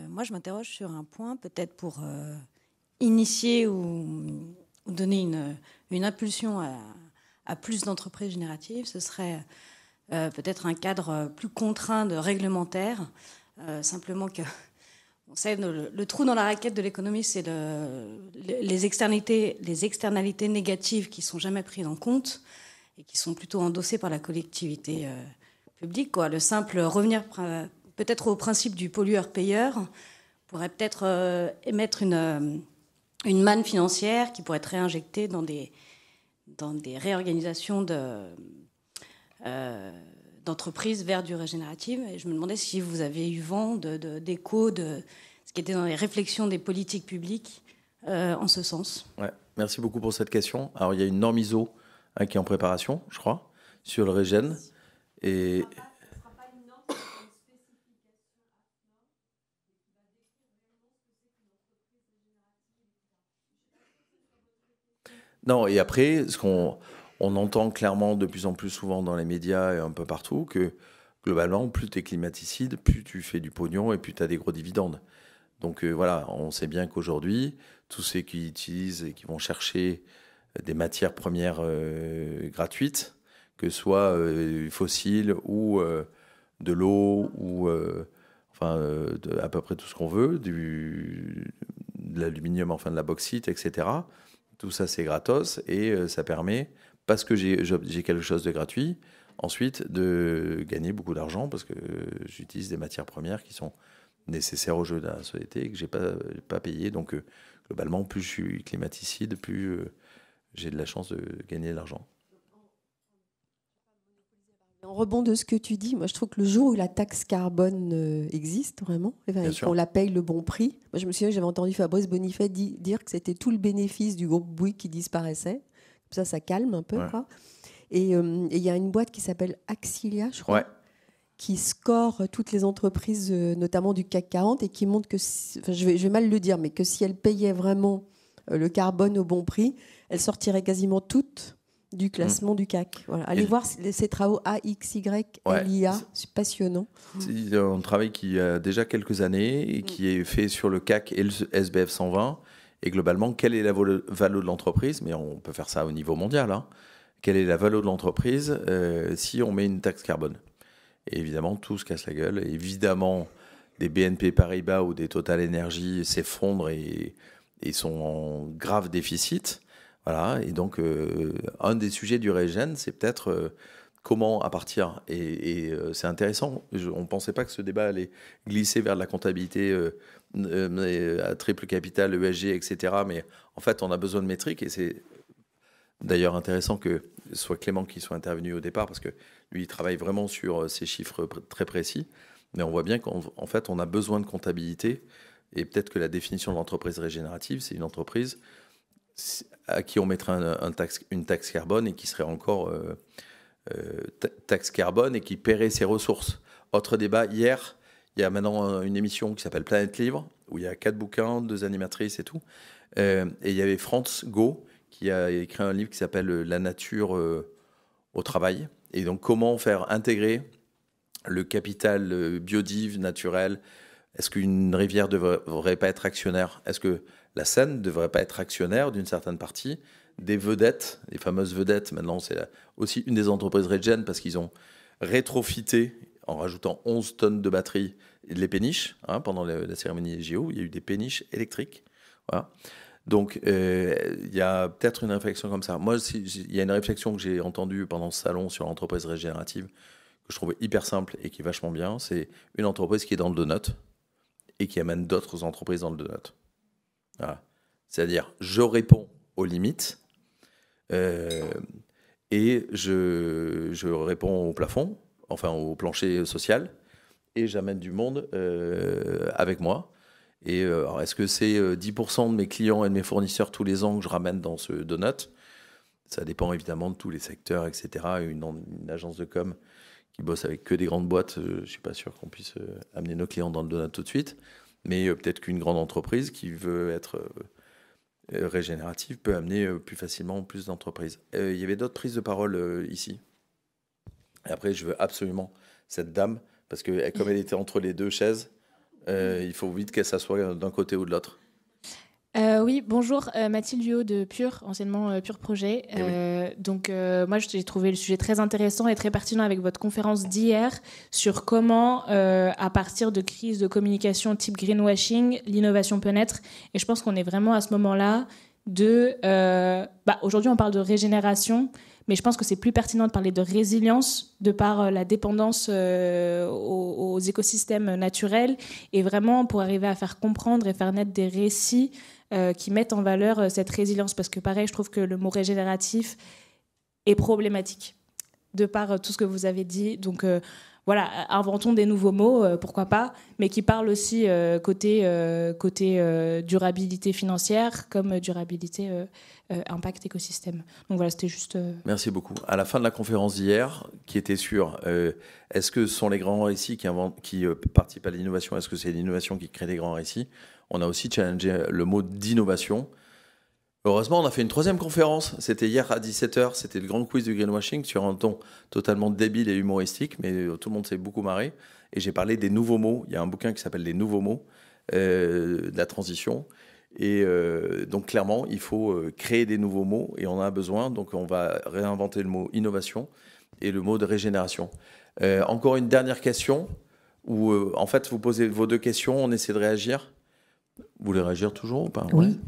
Moi, je m'interroge sur un point, peut-être pour initier ou donner une impulsion à plus d'entreprises génératives. Ce serait peut-être un cadre plus contraint de réglementaire. Simplement que, on sait, le trou dans la raquette de l'économie, c'est les externalités négatives qui ne sont jamais prises en compte et qui sont plutôt endossées par la collectivité publique. Le simple revenir peut-être au principe du pollueur-payeur pourrait peut-être émettre une manne financière qui pourrait être réinjectée dans des réorganisations d'entreprises vers du régénératif. Et je me demandais si vous avez eu vent d'écho de ce qui était dans les réflexions des politiques publiques en ce sens. Ouais, merci beaucoup pour cette question. Alors, il y a une norme ISO qui est en préparation, je crois, sur le régène. Et... Non, et après, on entend clairement de plus en plus souvent dans les médias et un peu partout que globalement, plus tu es climaticide, plus tu fais du pognon et plus tu as des gros dividendes. Donc voilà, on sait bien qu'aujourd'hui, tous ceux qui utilisent et qui vont chercher des matières premières gratuites, que ce soit fossiles ou de l'eau ou à peu près tout ce qu'on veut, de l'aluminium, enfin de la bauxite, etc. Tout ça, c'est gratos et ça permet, parce que j'ai quelque chose de gratuit, ensuite de gagner beaucoup d'argent parce que j'utilise des matières premières qui sont nécessaires au jeu de la société et que j'ai pas payé. Donc globalement, plus je suis climaticide, plus j'ai de la chance de gagner de l'argent. En rebond de ce que tu dis, moi je trouve que le jour où la taxe carbone existe vraiment, et qu'on la paye le bon prix, moi je me souviens que j'avais entendu Fabrice Bonifay dire que c'était tout le bénéfice du groupe Bouygues qui disparaissait. Comme ça calme un peu. Quoi. Et il y a une boîte qui s'appelle Axilia, je crois, qui score toutes les entreprises, notamment du CAC 40, et qui montre que, je vais mal le dire, mais que si elles payaient vraiment le carbone au bon prix, elles sortiraient quasiment toutes du classement du CAC. Voilà. Allez voir ces travaux AXYLIA, c'est passionnant. C'est un travail qui a déjà quelques années et qui est fait sur le CAC et le SBF 120. Et globalement, quelle est la valeur de l'entreprise? Mais on peut faire ça au niveau mondial. Hein. Quelle est la valeur de l'entreprise si on met une taxe carbone? Et évidemment, tout se casse la gueule. Et évidemment, des BNP Paribas ou des Total Energy s'effondrent et sont en grave déficit. Voilà, et donc un des sujets du Régène, c'est peut-être comment à partir, et c'est intéressant, on ne pensait pas que ce débat allait glisser vers de la comptabilité à triple capital, ESG, etc. Mais en fait, on a besoin de métriques, et c'est d'ailleurs intéressant que ce soit Clément qui soit intervenu au départ, parce que lui, il travaille vraiment sur ces chiffres très précis, mais on voit bien qu'en fait, on a besoin de comptabilité, et peut-être que la définition de l'entreprise régénérative, c'est une entreprise à qui on mettrait une taxe carbone et qui serait encore taxe carbone et qui paierait ses ressources. Autre débat, hier, il y a maintenant une émission qui s'appelle Planète Livre, où il y a 4 bouquins, 2 animatrices et tout. Et il y avait France Go, qui a écrit un livre qui s'appelle La nature au travail. Et donc, comment faire intégrer le capital biodive, naturel. Est-ce qu'une rivière ne devrait pas être actionnaire? Est-ce que la Seine ne devrait pas être actionnaire d'une certaine partie des vedettes, les fameuses vedettes? Maintenant, c'est aussi une des entreprises Regen parce qu'ils ont rétrofité en rajoutant 11 tonnes de batteries et les péniches. Hein, pendant la cérémonie des JO, il y a eu des péniches électriques. Voilà. Donc, il y a peut-être une réflexion comme ça. Moi, il y a une réflexion que j'ai entendue pendant ce salon sur l'entreprise régénérative que je trouvais hyper simple et qui est vachement bien. C'est une entreprise qui est dans le donut et qui amène d'autres entreprises dans le donut. Voilà. C'est-à-dire, je réponds aux limites et je réponds au plafond, enfin au plancher social, et j'amène du monde avec moi. Et alors, est-ce que c'est 10% de mes clients et de mes fournisseurs tous les ans que je ramène dans ce donut? Ça dépend évidemment de tous les secteurs, etc. Une agence de com qui bosse avec que des grandes boîtes, je ne suis pas sûr qu'on puisse amener nos clients dans le donut tout de suite. Mais peut-être qu'une grande entreprise qui veut être régénérative peut amener plus facilement plus d'entreprises. Il y avait d'autres prises de parole ici. Et après, je veux absolument cette dame, parce que comme elle était entre les deux chaises, il faut vite qu'elle s'assoie d'un côté ou de l'autre. Oui, bonjour, Mathilde Huot de Pure, anciennement Pure Projet. Donc, moi, j'ai trouvé le sujet très intéressant et très pertinent avec votre conférence d'hier sur comment, à partir de crises de communication type greenwashing, l'innovation peut naître. Et je pense qu'on est vraiment à ce moment-là aujourd'hui, on parle de régénération, mais je pense que c'est plus pertinent de parler de résilience de par la dépendance aux écosystèmes naturels et vraiment pour arriver à faire comprendre et faire naître des récits qui mettent en valeur cette résilience. Parce que pareil, je trouve que le mot régénératif est problématique de par tout ce que vous avez dit. Donc voilà, inventons des nouveaux mots, pourquoi pas, mais qui parlent aussi côté durabilité financière comme durabilité impact écosystème. Donc voilà, c'était juste... Merci beaucoup. À la fin de la conférence d'hier, qui était sur est-ce que ce sont les grands récits qui participent à l'innovation, est-ce que c'est l'innovation qui crée des grands récits? On a aussi challengé le mot d'innovation. Heureusement, on a fait une troisième conférence. C'était hier à 17h. C'était le grand quiz du greenwashing sur un ton totalement débile et humoristique, mais tout le monde s'est beaucoup marré. Et j'ai parlé des nouveaux mots. Il y a un bouquin qui s'appelle Les nouveaux mots de la transition. Et donc, clairement, il faut créer des nouveaux mots et on en a besoin. Donc, on va réinventer le mot innovation et le mot de régénération. Encore une dernière question où, en fait, vous posez vos deux questions. On essaie de réagir. Vous voulez réagir toujours ou pas? Oui.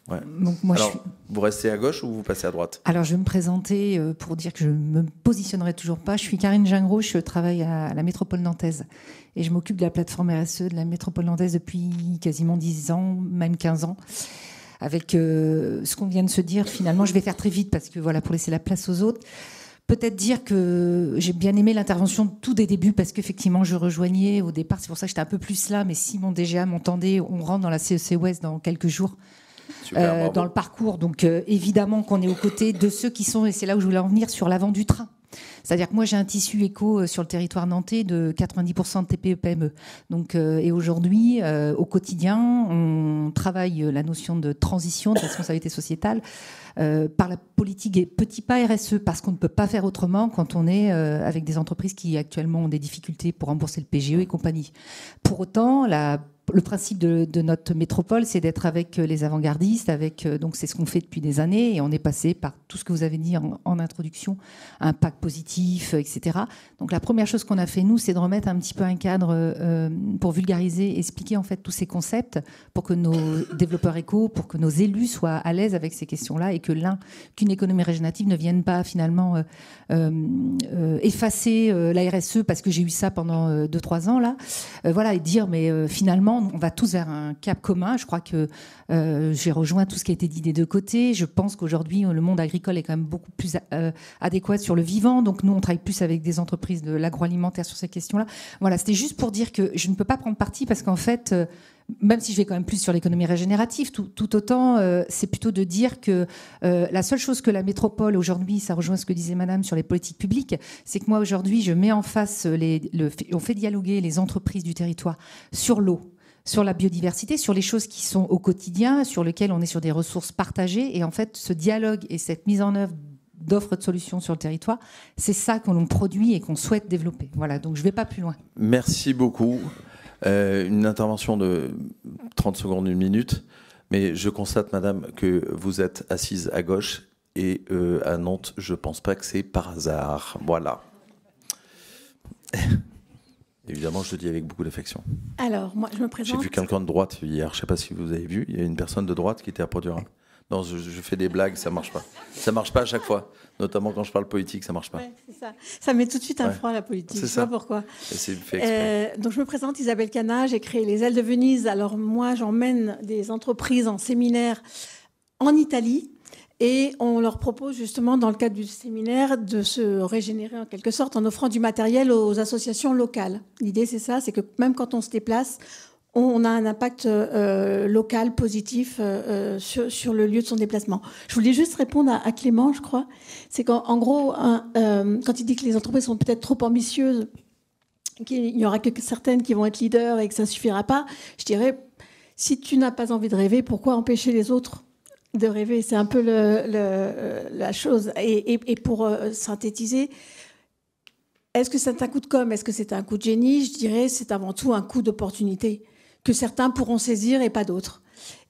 Ouais. Donc moi, alors, vous restez à gauche ou vous passez à droite? Alors, je vais me présenter pour dire que je ne me positionnerai toujours pas. Je suis Karine Gingros, je travaille à la métropole nantaise et je m'occupe de la plateforme RSE de la métropole nantaise depuis quasiment 10 ans, même 15 ans. Avec ce qu'on vient de se dire, finalement, je vais faire très vite parce que voilà, pour laisser la place aux autres. Peut-être dire que j'ai bien aimé l'intervention tout des débuts parce qu'effectivement, je rejoignais au départ. C'est pour ça que j'étais un peu plus là. Mais si mon DGA m'entendait, on rentre dans la CEC Ouest dans quelques jours. Super, dans le parcours. Donc évidemment qu'on est aux côtés de ceux qui sont, et c'est là où je voulais en venir, sur l'avant du train. C'est-à-dire que moi j'ai un tissu éco sur le territoire nantais de 90% de TPE-PME. Donc, et aujourd'hui, au quotidien, on travaille la notion de transition, de responsabilité sociétale par la politique et petit pas RSE, parce qu'on ne peut pas faire autrement quand on est avec des entreprises qui actuellement ont des difficultés pour rembourser le PGE et compagnie. Pour autant, le principe de notre métropole, c'est d'être avec les avant-gardistes, donc c'est ce qu'on fait depuis des années, et on est passé par tout ce que vous avez dit en introduction, impact positif, etc. Donc la première chose qu'on a fait, nous, c'est de remettre un petit peu un cadre pour vulgariser, expliquer en fait tous ces concepts, pour que nos développeurs éco, pour que nos élus soient à l'aise avec ces questions-là, et qu'une économie régénérative ne vienne pas finalement effacer la RSE, parce que j'ai eu ça pendant 2-3 ans, là, voilà, et dire, mais finalement, on va tous vers un cap commun. Je crois que j'ai rejoint tout ce qui a été dit des deux côtés. Je pense qu'aujourd'hui, le monde agricole est quand même beaucoup plus adéquat sur le vivant. Donc nous, on travaille plus avec des entreprises de l'agroalimentaire sur ces questions-là. Voilà, c'était juste pour dire que je ne peux pas prendre parti parce qu'en fait, même si je vais quand même plus sur l'économie régénérative, tout autant, c'est plutôt de dire que la seule chose que la métropole aujourd'hui, ça rejoint ce que disait Madame sur les politiques publiques, c'est que moi aujourd'hui, je mets en face, on fait dialoguer les entreprises du territoire sur l'eau, sur la biodiversité, sur les choses qui sont au quotidien, sur lesquelles on est sur des ressources partagées. Et en fait, ce dialogue et cette mise en œuvre d'offres de solutions sur le territoire, c'est ça qu'on produit et qu'on souhaite développer. Voilà, donc je ne vais pas plus loin. Merci beaucoup. Une intervention de 30 secondes, 1 minute. Mais je constate, Madame, que vous êtes assise à gauche et à Nantes, je ne pense pas que c'est par hasard. Voilà. Évidemment, je le dis avec beaucoup d'affection. Alors, moi, je me présente. J'ai vu quelqu'un de droite hier, je ne sais pas si vous avez vu, il y a une personne de droite qui était à Port-du-Rhin. Non, je fais des blagues, ça ne marche pas. Ça ne marche pas à chaque fois, notamment quand je parle politique, ça ne marche pas. Ouais, c'est ça. Ça met tout de suite un froid à la politique, je ne sais pas pourquoi. C'est fait exprès. Donc, je me présente, Isabelle Cana, j'ai créé les Ailes de Venise. Alors, moi, j'emmène des entreprises en séminaire en Italie. Et on leur propose justement, dans le cadre du séminaire, de se régénérer en quelque sorte en offrant du matériel aux associations locales. L'idée, c'est ça, c'est que même quand on se déplace, on a un impact local positif sur le lieu de son déplacement. Je voulais juste répondre à Clément, je crois. C'est qu'en gros, quand il dit que les entreprises sont peut-être trop ambitieuses, qu'il n'y aura que certaines qui vont être leaders et que ça ne suffira pas, je dirais, si tu n'as pas envie de rêver, pourquoi empêcher les autres de rêver? C'est un peu la chose. Et pour synthétiser, est-ce que c'est un coup de com'? Est-ce que c'est un coup de génie? Je dirais c'est avant tout un coup d'opportunité que certains pourront saisir et pas d'autres.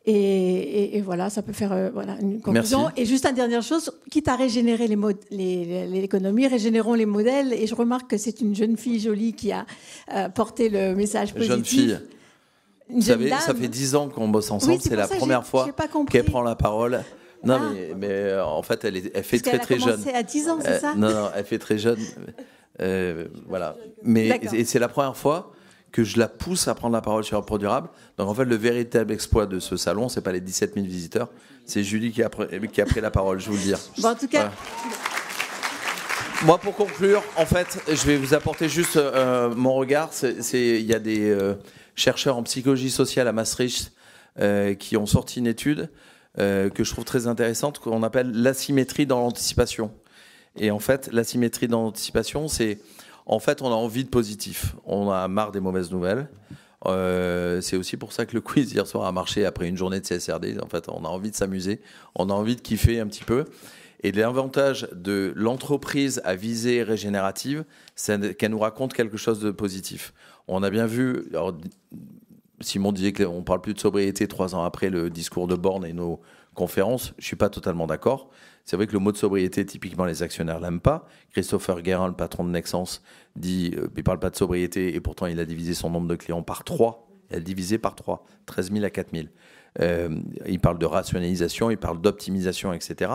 Et voilà, ça peut faire une conclusion. Merci. Et juste une dernière chose, quitte à régénérer l'économie, régénérons les modèles. Et je remarque que c'est une jeune fille jolie qui a porté le message positif. Jeune fille. Vous savez, ça fait 10 ans qu'on bosse ensemble. Oui, c'est la première fois qu'elle prend la parole. Non, mais en fait, elle fait très très jeune. Elle a commencé à 10 ans, c'est ça? Non, elle fait très jeune. Voilà. Mais et c'est la première fois que je la pousse à prendre la parole sur Pro Durable. Donc en fait, le véritable exploit de ce salon, c'est pas les 17 000 visiteurs, c'est Julie qui a pris la parole, je vous le dis. Bon, en tout cas. Voilà. Moi, pour conclure, en fait, je vais vous apporter juste mon regard. Il y a des chercheurs en psychologie sociale à Maastricht qui ont sorti une étude que je trouve très intéressante, qu'on appelle l'asymétrie dans l'anticipation. Et en fait, l'asymétrie dans l'anticipation, c'est... En fait, on a envie de positif. On a marre des mauvaises nouvelles. C'est aussi pour ça que le quiz hier soir a marché après une journée de CSRD. En fait, on a envie de s'amuser. On a envie de kiffer un petit peu. Et l'avantage de l'entreprise à visée régénérative, c'est qu'elle nous raconte quelque chose de positif. On a bien vu... Alors, Simon disait qu'on ne parle plus de sobriété 3 ans après le discours de Borne et nos conférences. Je ne suis pas totalement d'accord. C'est vrai que le mot de sobriété, typiquement, les actionnaires ne l'aiment pas. Christopher Guérin, le patron de Nexans, dit il ne parle pas de sobriété et pourtant il a divisé son nombre de clients par 3. Il a divisé par 3, 13 000 à 4 000. il parle de rationalisation, il parle d'optimisation, etc.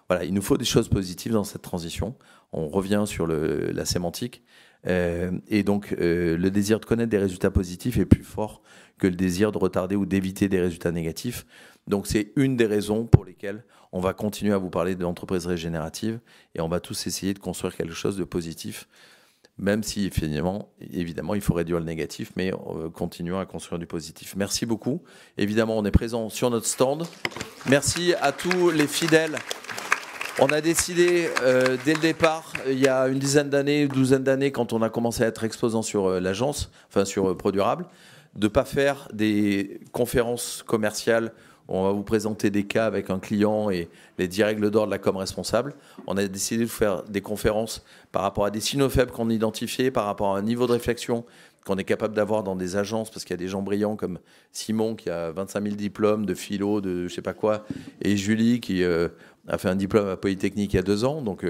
Voilà, il nous faut des choses positives dans cette transition. On revient sur la sémantique. Et donc, le désir de connaître des résultats positifs est plus fort que le désir de retarder ou d'éviter des résultats négatifs. Donc, c'est une des raisons pour lesquelles on va continuer à vous parler de l'entreprise régénérative et on va tous essayer de construire quelque chose de positif, même si, finalement, évidemment, il faut réduire le négatif, mais continuons à construire du positif. Merci beaucoup. Évidemment, on est présent sur notre stand. Merci à tous les fidèles. On a décidé dès le départ, il y a une dizaine d'années, une douzaine d'années, quand on a commencé à être exposant sur l'agence, enfin sur ProDurable, de ne pas faire des conférences commerciales où on va vous présenter des cas avec un client et les 10 règles d'or de la com responsable. On a décidé de faire des conférences par rapport à des signaux faibles qu'on a identifiés, par rapport à un niveau de réflexion qu'on est capable d'avoir dans des agences, parce qu'il y a des gens brillants comme Simon qui a 25 000 diplômes de philo, de je sais pas quoi, et Julie qui a fait un diplôme à Polytechnique il y a 2 ans. Donc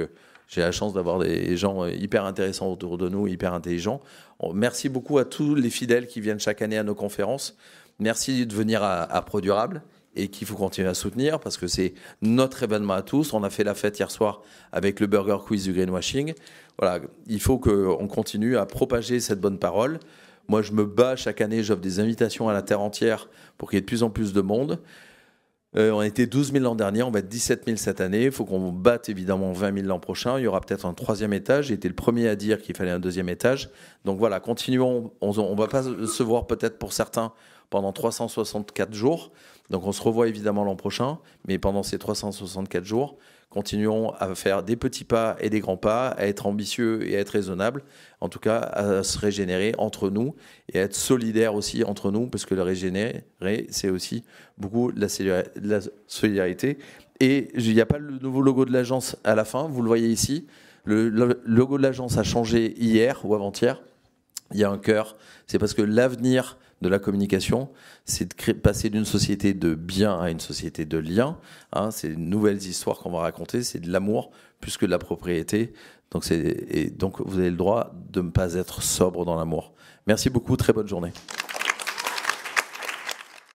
j'ai la chance d'avoir des gens hyper intéressants autour de nous, hyper intelligents. Merci beaucoup à tous les fidèles qui viennent chaque année à nos conférences. Merci de venir à ProDurable et qu'il faut continuer à soutenir parce que c'est notre événement à tous. On a fait la fête hier soir avec le Burger Quiz du greenwashing. Voilà, il faut qu'on continue à propager cette bonne parole. Moi, je me bats chaque année, j'offre des invitations à la terre entière pour qu'il y ait de plus en plus de monde. On était 12 000 l'an dernier, on va être 17 000 cette année. Il faut qu'on batte évidemment 20 000 l'an prochain. Il y aura peut-être un 3e étage. J'ai été le premier à dire qu'il fallait un 2e étage. Donc voilà, continuons. On ne va pas se voir peut-être pour certains pendant 364 jours. Donc on se revoit évidemment l'an prochain. Mais pendant ces 364 jours, continuons à faire des petits pas et des grands pas, à être ambitieux et à être raisonnable. En tout cas, à se régénérer entre nous et à être solidaires aussi entre nous, parce que le régénérer, c'est aussi beaucoup de la solidarité. Et il n'y a pas le nouveau logo de l'agence à la fin, vous le voyez ici. Le logo de l'agence a changé hier ou avant-hier. Il y a un cœur. C'est parce que l'avenir de la communication, c'est de passer d'une société de biens à une société de liens. Hein, c'est de nouvelles histoires qu'on va raconter, c'est de l'amour plus que de la propriété. Donc vous avez le droit de ne pas être sobre dans l'amour. Merci beaucoup, très bonne journée.